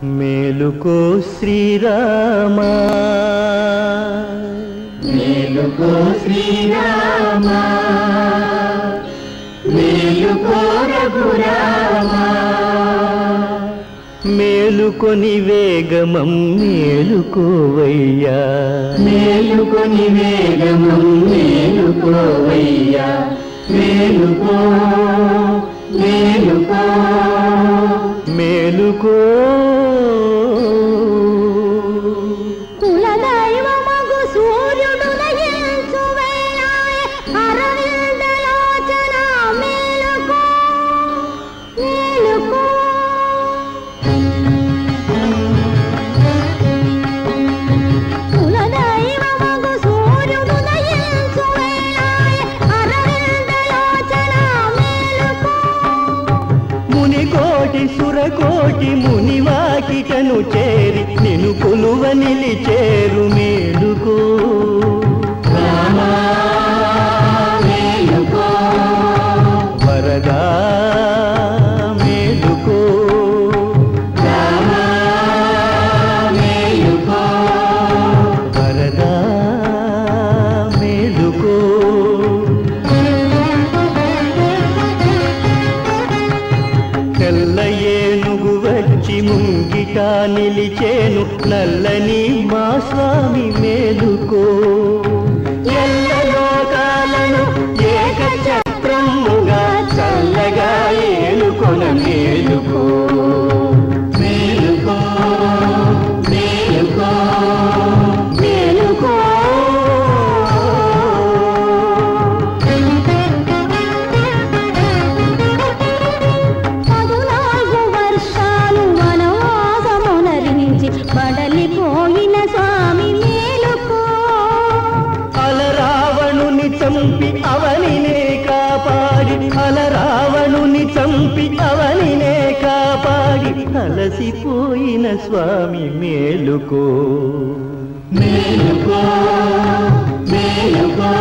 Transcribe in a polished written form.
మేలుకో శ్రీరామా మేలుకో శ్రీరామా మేలుకో రఘురామా మేలుకొని వేగమం మేలుకోవయ్యా మేలుకొని వేగమం మేలుకోవయ్యా మేలుకో మేలుకో మేలుకో కులదైవమగు సూర్యుడు నయించు వేళాయె అరవిందలోచన మేలుకో మేలుకో కులదైవమగు సూర్యుడు నయించు వేళాయె అరవిందలోచన మేలుకో మునికోటి సురకోటి మునివాకిటను చేరి నిను కొలువ నిలిచేరు మేలుకో రామా మేలుకో వరదా మేలుకో రామా మేలుకో వరదా మేలుకో తెల్ల ఏనుగు వచ్చి ముంగిట నిలిచేను నల్లని మా స్వామి మేలుకో ఎల్ల లోకాలను ఏకఛత్రముగా చల్లగా ఏలుకొన మేలుకో మేలుకో మేలుకో మేలుకో పదునాలుగు వర్షాలు వనవాసమునరించి బడలిపోయిన స్వామి మేలుకో అలరావణుని చంపి అవనినే కాపాడి అలరావణుని చంపి అవనినే కాపాడి అలసిపోయిన స్వామి మేలుకో మేలుకో మేలుకో